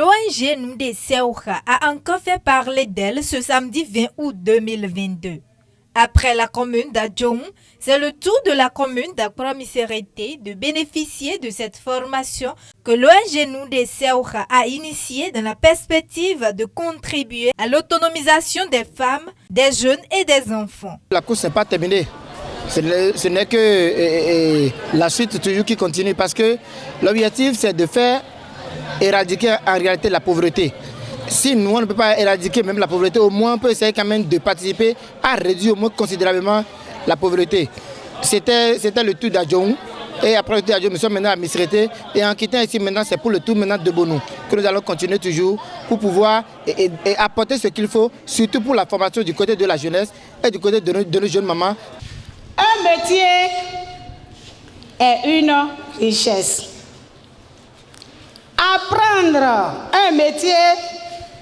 L'ONG Noundé Seouha a encore fait parler d'elle ce samedi 20 août 2022. Après la commune d'Adjoum, c'est le tour de la commune d'Akpromisérité de bénéficier de cette formation que l'ONG Noundé Seouha a initiée dans la perspective de contribuer à l'autonomisation des femmes, des jeunes et des enfants. La course n'est pas terminée. Ce n'est que la suite toujours qui continue parce que l'objectif c'est de faire éradiquer en réalité la pauvreté. Si nous, on ne peut pas éradiquer même la pauvreté, au moins on peut essayer quand même de participer à réduire au moins considérablement la pauvreté. C'était le tour d'Adjoum. Et après le tour d'Adjoum, nous sommes maintenant à Misrété. Et en quittant ici maintenant, c'est pour le tour maintenant de Bonou que nous allons continuer toujours pour pouvoir et apporter ce qu'il faut, surtout pour la formation du côté de la jeunesse et du côté de nos jeunes mamans. Un métier est une richesse. Apprendre un métier,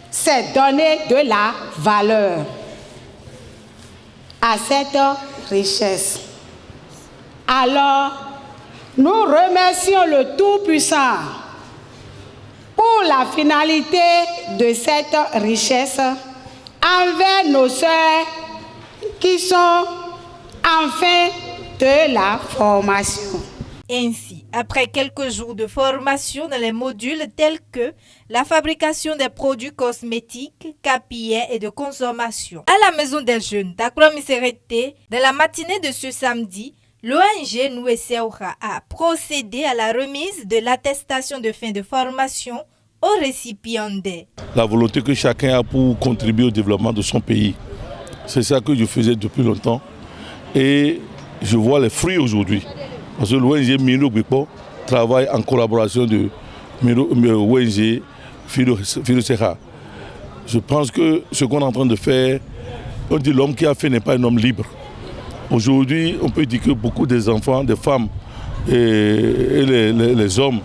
c'est donner de la valeur à cette richesse. Alors, nous remercions le Tout-Puissant pour la finalité de cette richesse envers nos sœurs qui sont en fin de la formation. Ainsi, après quelques jours de formation dans les modules tels que la fabrication des produits cosmétiques, capillaires et de consommation, à la Maison des Jeunes d'Akpromisérité, dans la matinée de ce samedi, l'ONG Noundé Seouha a procédé à la remise de l'attestation de fin de formation aux récipiendaires. La volonté que chacun a pour contribuer au développement de son pays, c'est ça que je faisais depuis longtemps et je vois les fruits aujourd'hui. Parce que l'ONG Milo Gwipo travaille en collaboration de l'ONG Fido Seha. Je pense que ce qu'on est en train de faire, on dit l'homme qui a fait n'est pas un homme libre. Aujourd'hui, on peut dire que beaucoup des enfants, des femmes et les hommes,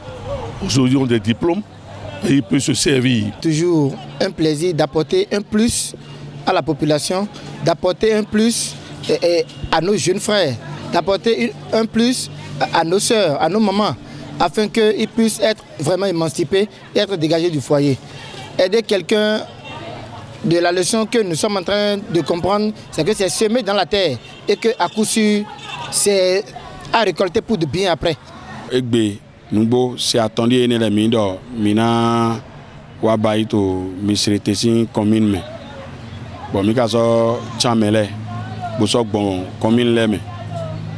aujourd'hui ont des diplômes et ils peuvent se servir. Toujours un plaisir d'apporter un plus à la population, d'apporter un plus à nos jeunes frères, d'apporter un plus à nos sœurs, à nos mamans, afin qu'ils puissent être vraiment émancipés et être dégagés du foyer. Aider quelqu'un de la leçon que nous sommes en train de comprendre, c'est que c'est semé dans la terre et qu'à coup sûr, c'est à récolter pour de bien après. Nous c'est attendu et les mindo mina wabaito Misrété sin commune mais bon mikaso chamele bosok bon commune leme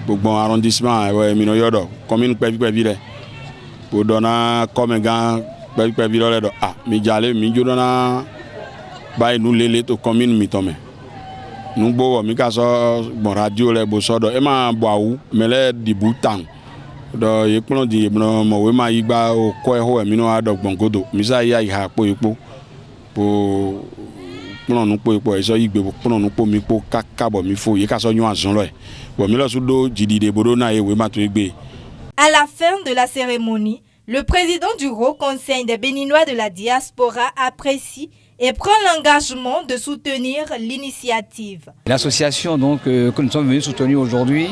bon arrondissement mino yodo commune pevi le pour dona comme gan pevi le do mi jale mi jodona bay nous lele to commune mi tome nous bo mikaso bon radio le bosodo e ma boawu mele di butang do yekpon di no mo we ma yigba o ko eho emi no adogbon godo mi sa ya iha po epo po pon nu po epo eso yigbe pon nu po mi po kakabo mi fo ye ka so yun azun lo e bo mi lo su do jidide bodo na e we ma to egbe. À la fin de la cérémonie, le président du Haut Conseil des Béninois de la diaspora apprécie et prend l'engagement de soutenir l'initiative. L'association donc que nous sommes venus soutenir aujourd'hui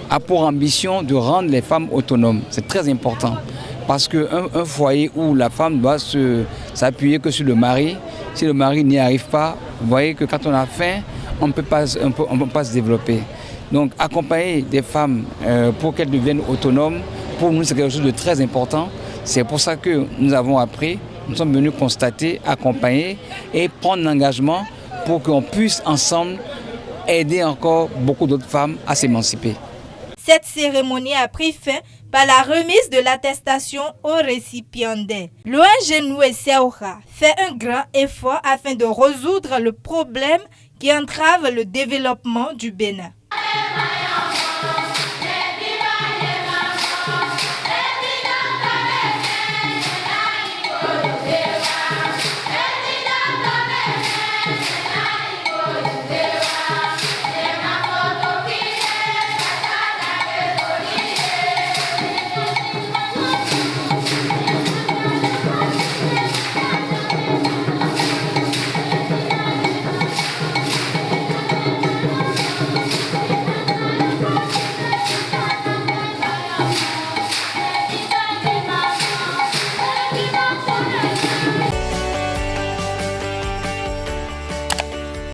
a pour ambition de rendre les femmes autonomes. C'est très important parce qu'un foyer où la femme doit s'appuyer que sur le mari, si le mari n'y arrive pas, vous voyez que quand on a faim, on ne peut pas se développer. Donc accompagner des femmes pour qu'elles deviennent autonomes, pour nous c'est quelque chose de très important. C'est pour ça que nous avons appris, nous sommes venus constater, accompagner et prendre l'engagement pour qu'on puisse ensemble aider encore beaucoup d'autres femmes à s'émanciper. Cette cérémonie a pris fin par la remise de l'attestation aux récipiendaires. L'ONG Noundé Seouha fait un grand effort afin de résoudre le problème qui entrave le développement du Bénin.